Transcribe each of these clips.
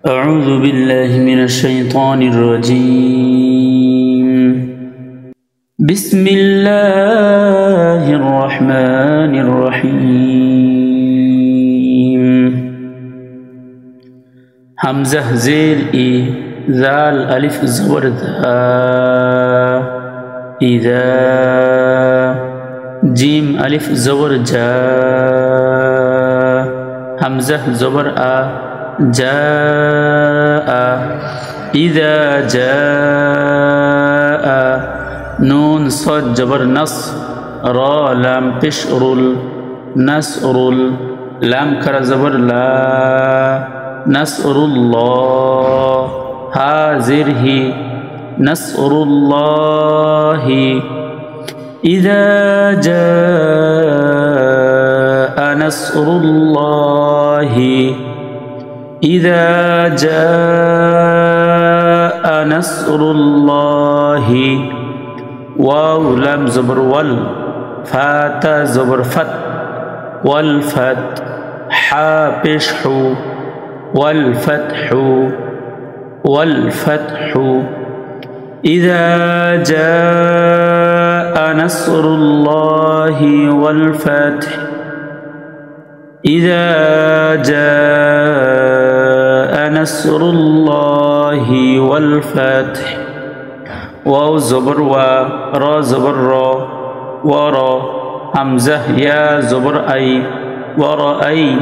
أعوذ بالله من الشيطان الرجيم. بسم الله الرحمن الرحيم. همزة زير إي ذال ألف زبر ذا إذا جيم ألف زبر جا همزة زبر آ جاء إذا جاء نون صاد جبر نص را لام بشرل نسرل لام كر زبر لا نسر الله هازره نسر الله إذا جاء نصر الله إذا جاء نصر الله واو لام زبر وال فات زبر فت والفت حا بش حو والفتح والفتح إذا جاء نصر الله والفتح إذا جاء نصر الله والفتح واو زبر و را زبر را ورا همزة يا زبر أي ورأي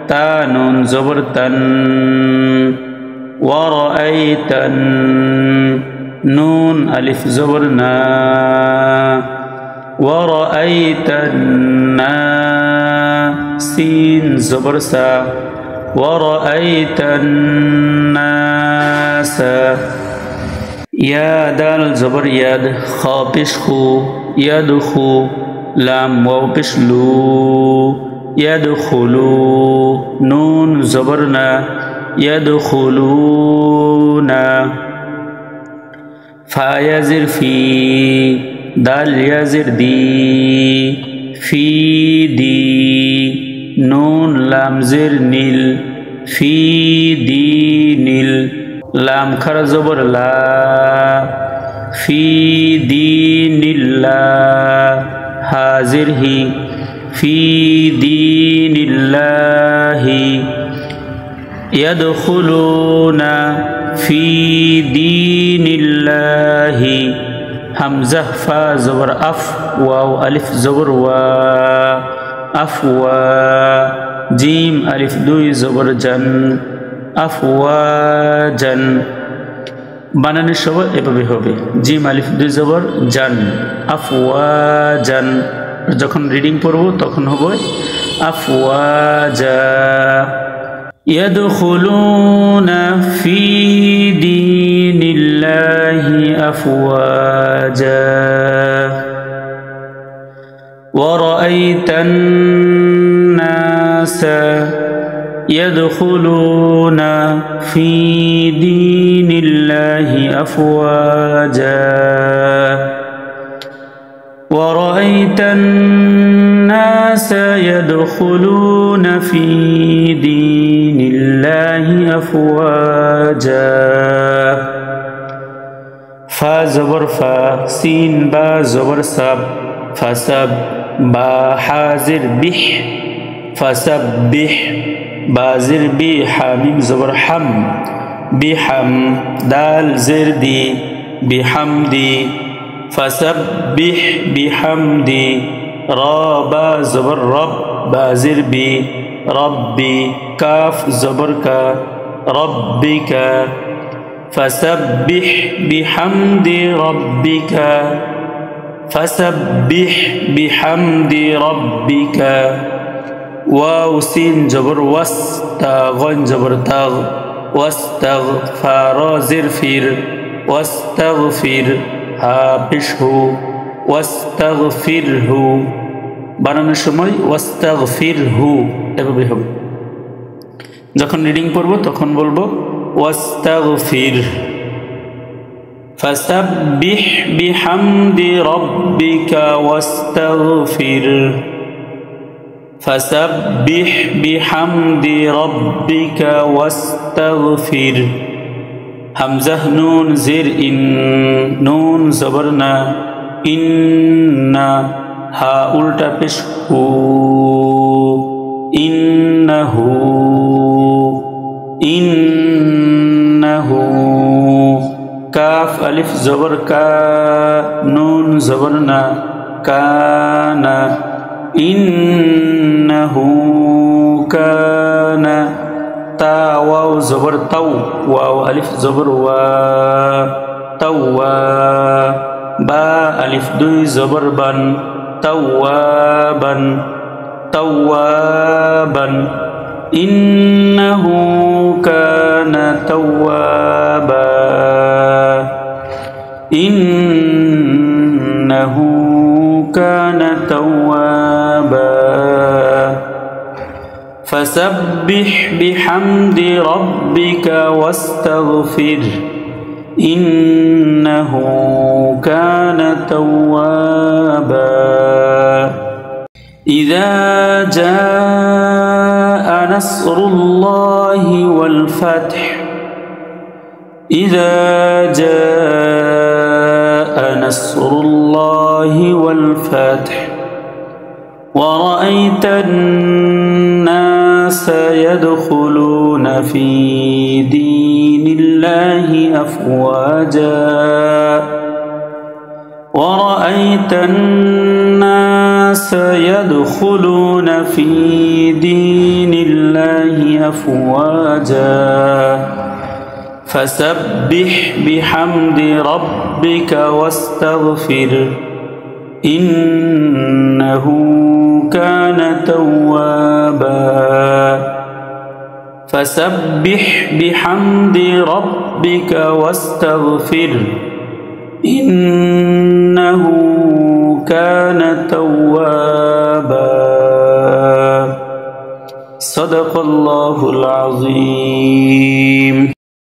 تا نون زبر تن ورأيتن نون ألف زبر نا ورأيتن سين زبر سا ورأيت الناس يا دال زبر يد خا بشخو يدخو لام واو بشلو يدخلو نون زبرنا يدخلون فا يزر في دال يزر دي في دي نون لام زر نيل في دين لام خر زبر لا في دين الله حاضر هي في دين الله يدخلون في دين الله همزة فا زبر أف واو ألف زبر وا أفوا جيم ألف دوي زبر جن أفواجن বানানের সময় এভাবে হবে জিম আলিফ দুই জবর জান আফওয়াজান যখন রিডিং পড়ব তখন হবে আফওয়াজা ইয়াদখুলুনা ফি দীনিল্লাহি আফওয়াজা ورأيت الناس يدخلون في دين الله أفواجا ورأيت الناس يدخلون في دين الله أفواجا فا زبر فا سين با زبر سب فسب با حازر بح فسبح بازر بي حميم زبر حم بحم دال زردي بحمدي فسبح بحمدي رابا زبر رب بازر بي ربي كاف زبر كا ربك فسبح بحمد ربك فسبح بحمد ربك واو سين جبر وستا غن جبر تاغ واستغفر زرفير واستغفر هابشه واستغفره বানানোর সময় ওয়াস্তাগফিরহু এভাবে হবে যখন রিডিং পড়ব তখন বলবো ওয়াস্তাগফির فسبح بحمد ربك واستغفر فسبح بحمد ربك واستغفر হামজা নুন জের ইন নুন জবরনা ইন্না হা উল্টা পেশ হু ইন্নাহু ইন্নাহু কাফ আলিফ জবর কা নুন জবরনা কানা ইন্নাহু কানা তা ওয়াও জবর তাও ওয়াও আলিফ জবর ওয়া তাওয়া বা আলিফ দুই জবর বান তাওয়াবান তাওয়াবান ইন্নাহু কানা তাওয়াবা ইন্নাহু কানা তাওয়াবা فسبح بحمد ربك واستغفر إنه كان توابا إذا جاء نصر الله والفتح إذا جاء نصر الله والفتح ورأيت الناس يدخلون في دين الله أفواجا ورأيت الناس يدخلون في دين الله أفواجا فسبح بحمد ربك واستغفر إنه كان توابا فسبح بحمد ربك واستغفر إنه كان توابا صدق الله العظيم.